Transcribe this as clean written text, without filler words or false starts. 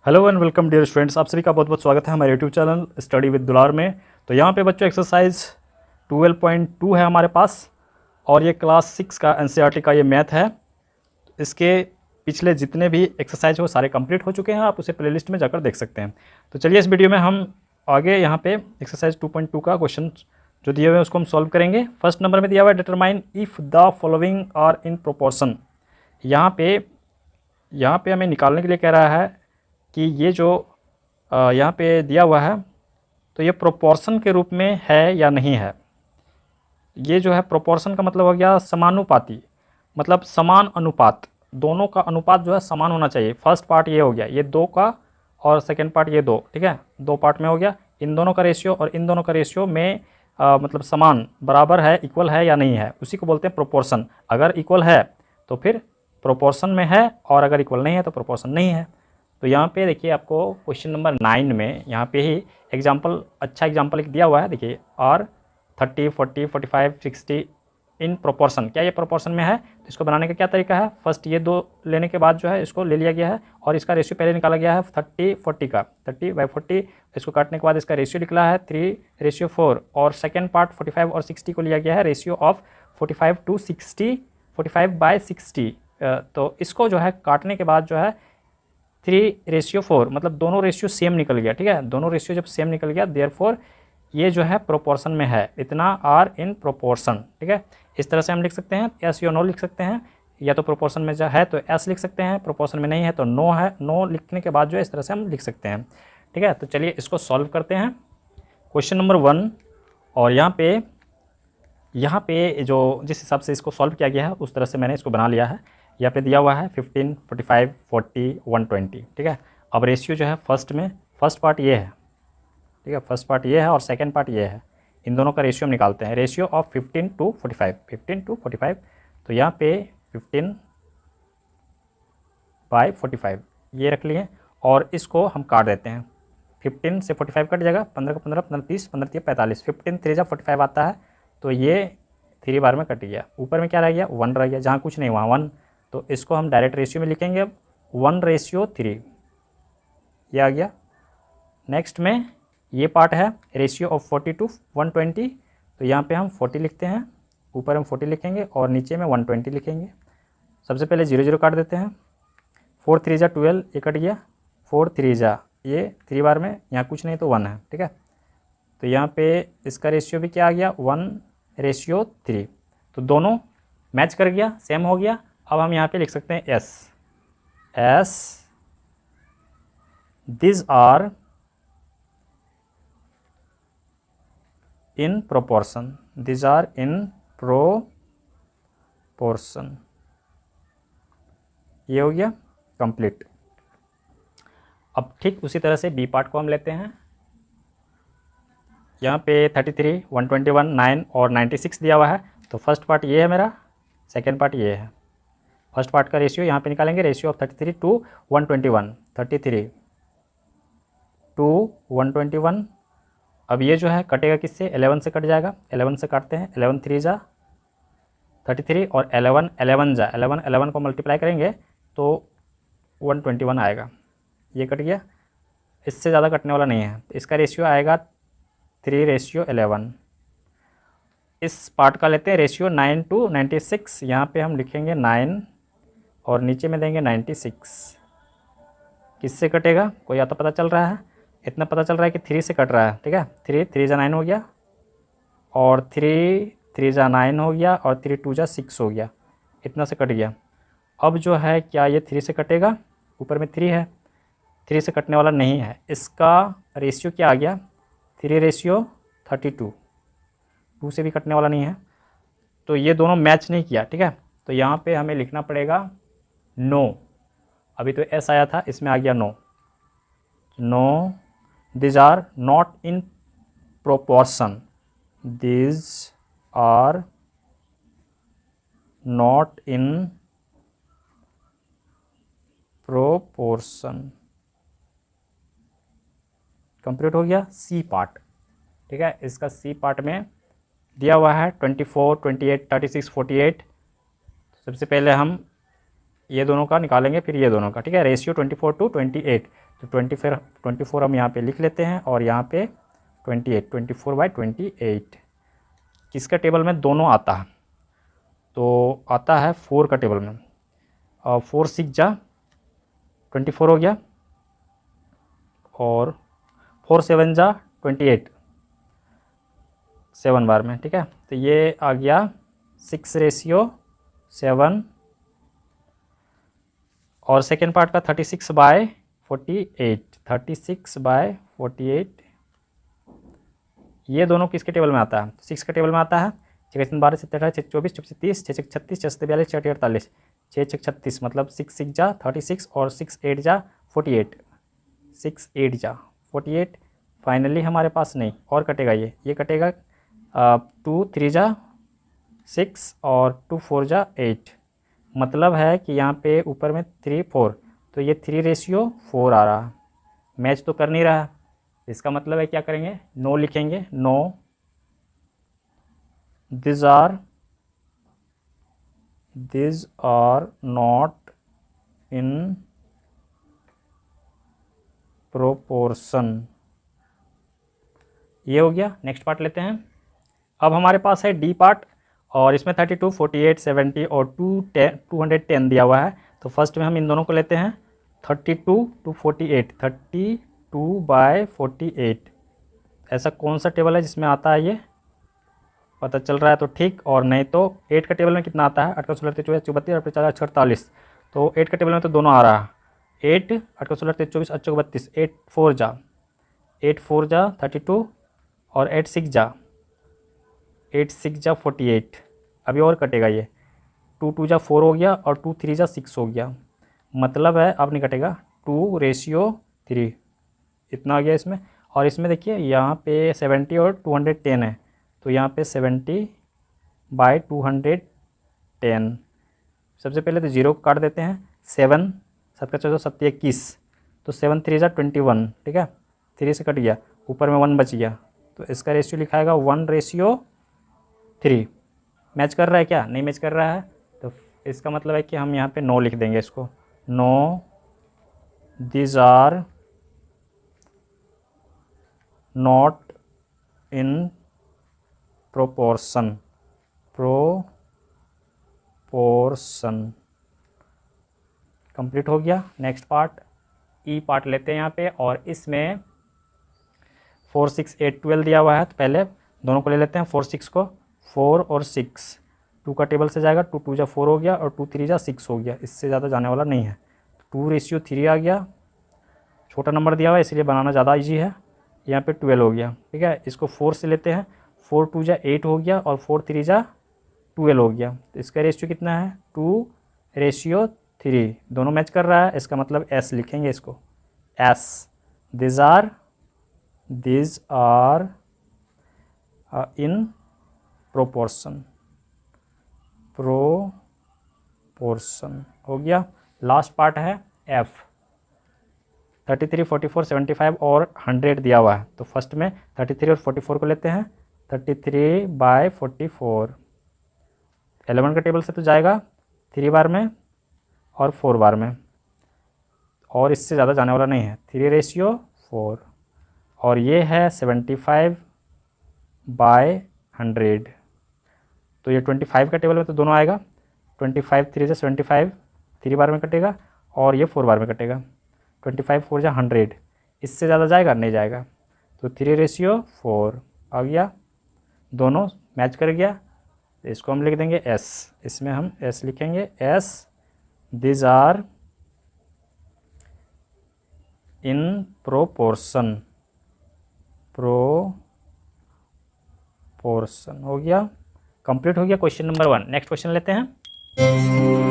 Hello and welcome dear students, आप सभी का बहुत बहुत स्वागत है हमारे यूट्यूब चैनल स्टडी विद दुलार में। तो यहाँ पे बच्चों एक्सरसाइज 12.2 है हमारे पास और ये क्लास 6 का एनसीईआरटी का ये मैथ है। इसके पिछले जितने भी एक्सरसाइज वो सारे कंप्लीट हो चुके हैं, आप उसे प्लेलिस्ट में जाकर देख सकते हैं। तो चलिए इस वीडियो में हम आगे यहाँ पे एक्सरसाइज 2.2 का क्वेश्चन जो दिए हुए हैं उसको हम सॉल्व करेंगे। फर्स्ट नंबर में दिया हुआ है determine if the following are in proportion. यहाँ पे हमें निकालने के लिए कह रहा है कि ये जो यहाँ पे दिया हुआ है तो ये प्रोपोर्शन के रूप में है या नहीं है। ये जो है प्रोपोर्शन का मतलब हो गया समानुपाती, मतलब समान अनुपात, दोनों का अनुपात जो है समान होना चाहिए। फर्स्ट पार्ट ये हो गया, ये 2 का, और सेकेंड पार्ट ये 2, ठीक है, 2 पार्ट में हो गया। इन दोनों का रेशियो और इन दोनों का रेशियो में मतलब समान बराबर है, इक्वल है या नहीं है, उसी को बोलते हैं प्रोपोर्शन। अगर इक्वल है तो फिर प्रोपोर्शन में है, और अगर इक्वल नहीं है तो प्रोपोर्शन नहीं है। तो यहाँ पे देखिए आपको क्वेश्चन नंबर 9 में यहाँ पे ही एग्जाम्पल, अच्छा एग्जाम्पल एक दिया हुआ है। देखिए R 30, 40, 45, 60 इन प्रोपोर्शन, क्या ये प्रोपोर्शन में है? तो इसको बनाने का क्या तरीका है, फर्स्ट ये 2 लेने के बाद जो है इसको ले लिया गया है और इसका रेशियो पहले निकाला गया है 30, 40 का, 30/40। इसको काटने के बाद इसका रेशियो निकला है 3:4, और सेकेंड पार्ट 45 और 60 को लिया गया है रेशियो ऑफ 45:60, 45/60। तो इसको जो है काटने के बाद जो है 3:4, मतलब दोनों रेशियो सेम निकल गया, ठीक है। दोनों रेशियो जब सेम निकल गया देयरफॉर ये जो है प्रोपोर्शन में है, इतना आर इन प्रोपोर्शन, ठीक है। इस तरह से हम लिख सकते हैं, एस या नो लिख सकते हैं, या तो प्रोपोर्शन में जो है तो एस लिख सकते हैं, प्रोपोर्शन में नहीं है तो नो है। नो लिखने के बाद जो है इस तरह से हम लिख सकते हैं, ठीक है। तो चलिए इसको सॉल्व करते हैं। क्वेश्चन नंबर 1, और यहाँ पे जो जिस हिसाब से इसको सॉल्व किया गया है उस तरह से मैंने इसको बना लिया है। यहाँ पे दिया हुआ है 15, 45, 40, 120, ठीक है। अब रेशियो जो है फर्स्ट पार्ट ये है, ठीक है, फर्स्ट पार्ट ये है और सेकंड पार्ट ये है। इन दोनों का रेशियो हम निकालते हैं, रेशियो ऑफ 15:45, 15:45। तो यहाँ पे 15/45 ये रख लिए और इसको हम काट देते हैं। 15 से 45 कट जाएगा, 15 का 15, 15 30, 15 3 45, 15 3 45 आता है। तो ये 3 बार में कट गया, ऊपर में क्या रह गया, 1 रह गया, जहाँ कुछ नहीं वहाँ 1। तो इसको हम डायरेक्ट रेशियो में लिखेंगे, 1:3 ये आ गया। नेक्स्ट में ये पार्ट है रेशियो ऑफ 40:120, तो यहाँ पे हम 40 लिखते हैं, ऊपर हम 40 लिखेंगे और नीचे में 120 लिखेंगे। सबसे पहले 0 0 काट देते हैं, 4 3 जा 12, ये कट गया, 4 3 जा, ये 3 बार में, यहाँ कुछ नहीं तो 1 है, ठीक है। तो यहाँ पे इसका रेशियो भी क्या आ गया, 1:3। तो दोनों मैच कर गया, सेम हो गया। अब हम यहाँ पे लिख सकते हैं as this are in proportion, this are in proportion. ये हो गया कंप्लीट। अब ठीक उसी तरह से बी पार्ट को हम लेते हैं। यहाँ पे 33, 121, 9 और 96 दिया हुआ है। तो फर्स्ट पार्ट ये है मेरा, सेकेंड पार्ट ये है। फर्स्ट पार्ट का रेशियो यहाँ पे निकालेंगे, रेशियो ऑफ 33 to 121, 33 to 121। अब ये जो है कटेगा किससे, 11 से कट जाएगा, 11 से काटते हैं, 11 3 जा 33 और 11 11 जा 11 11 को मल्टीप्लाई करेंगे तो 121 आएगा। ये कट गया, इससे ज़्यादा कटने वाला नहीं है। तो इसका रेशियो आएगा 3:11। इस पार्ट का लेते हैं रेशियो 9 to 96, यहाँ पे हम लिखेंगे 9 और नीचे में देंगे 96। किससे कटेगा, कोई आता पता चल रहा है? इतना पता चल रहा है कि 3 से कट रहा है, ठीक है। 3 3 जा 9 हो गया, और 3 3 जा 9 हो गया, और 3 2 जा 6 हो गया, इतना से कट गया। अब जो है क्या ये 3 से कटेगा, ऊपर में 3 है, 3 से कटने वाला नहीं है। इसका रेशियो क्या आ गया, 3:32, 2 से भी कटने वाला नहीं है। तो ये दोनों मैच नहीं किया, ठीक है। तो यहाँ पे हमें लिखना पड़ेगा नो। अभी तो एस आया था, इसमें आ गया no. No, these are not in proportion, these are not in proportion। Complete हो गया सी पार्ट, ठीक है। इसका सी पार्ट में दिया हुआ है 24, 28, 36, 48। सबसे पहले हम ये दोनों का निकालेंगे, फिर ये दोनों का, ठीक है। रेशियो 24 to 28, तो 24 हम यहाँ पे लिख लेते हैं और यहाँ पे 28, 24/28 किसका टेबल में दोनों आता है, तो आता है 4 का टेबल में। और 4 6 जा 24 हो गया और 4 7 जा 28 7 बार में, ठीक है। तो ये आ गया 6:7 और सेकेंड पार्ट का 36/48, 36/48 ये दोनों किसके टेबल में आता है, 6 के टेबल में आता है। 6 12 17 6 24 6 30 6 36 6 42 6 48 6 36 मतलब 6 6 जा 36 और 6 8 जा 48, 6 8 जा 48। फाइनली हमारे पास नहीं और कटेगा, ये कटेगा 2 3 जा 6 और 2 4 जा 8। मतलब है कि यहाँ पे ऊपर में 3 4, तो ये 3:4 आ रहा है, मैच तो कर नहीं रहा। इसका मतलब है क्या करेंगे, नो लिखेंगे, no this are not in proportion. ये हो गया। नेक्स्ट पार्ट लेते हैं। अब हमारे पास है डी पार्ट और इसमें 32 48 70 और 210 दिया हुआ है। तो फर्स्ट में हम इन दोनों को लेते हैं 32 to 48, 32/48 ऐसा कौन सा टेबल है जिसमें आता है, ये पता चल रहा है तो ठीक, और नहीं तो 8 का टेबल में कितना आता है, 8 का 16 24 32 और 50 48। तो 8 का टेबल में तो दोनों आ रहा है, 8 8 का 16 24 8 32 8 4 जा 32 और 8 6 जा 48। अभी और कटेगा, ये 2 2 जा 4 हो गया और 2 3 जा 6 हो गया। मतलब है अब नहीं कटेगा, 2:3 इतना आ गया इसमें। और इसमें देखिए यहाँ पे 70 और 210 है, तो यहाँ पे 70/210। सबसे पहले तो 0 काट देते हैं, 7 7 का 14 7 21, तो 7 3 जा 21, ठीक है, 3 से कट गया, ऊपर में 1 बच गया, तो इसका रेशियो लिखाएगा 1:3। मैच कर रहा है क्या, नहीं मैच कर रहा है, तो इसका मतलब है कि हम यहाँ पे नो लिख देंगे इसको, no this are not in proportion complete हो गया। नेक्स्ट पार्ट ई पार्ट लेते हैं यहाँ पे, और इसमें 4 6 8 12 दिया हुआ है। तो पहले दोनों को ले लेते हैं, 4 6 को, 4 और 6 2 का टेबल से जाएगा, 2 2 जा 4 हो गया और 2 3 जा 6 हो गया, इससे ज़्यादा जाने वाला नहीं है। 2:3 आ गया, छोटा नंबर दिया हुआ है इसलिए बनाना ज़्यादा इजी है। यहाँ पे 12 हो गया, ठीक है। इसको 4 से लेते हैं, 4 2 जा 8 हो गया और 4 3 जा 12 हो गया। तो इसका रेशियो कितना है, 2:3, दोनों मैच कर रहा है, इसका मतलब एस लिखेंगे इसको, as this are in proportion हो गया। लास्ट पार्ट है एफ, 33 44 75 और 100 दिया हुआ है। तो फर्स्ट में 33 और 44 को लेते हैं, 33/44 11 का टेबल से तो जाएगा 3 बार में और 4 बार में, और इससे ज़्यादा जाने वाला नहीं है, 3:4। और ये है 75/100, तो ये 25 का टेबल में तो दोनों आएगा, 25 3 से 75 3 बार में कटेगा और ये 4 बार में कटेगा, 25 4 जा 100, इससे ज़्यादा जाएगा नहीं जाएगा, तो 3:4 आ गया, दोनों मैच कर गया। तो इसको हम लिख देंगे एस, इसमें हम एस लिखेंगे, as this are in proportion हो गया, कंप्लीट हो गया क्वेश्चन नंबर 1। नेक्स्ट क्वेश्चन लेते हैं।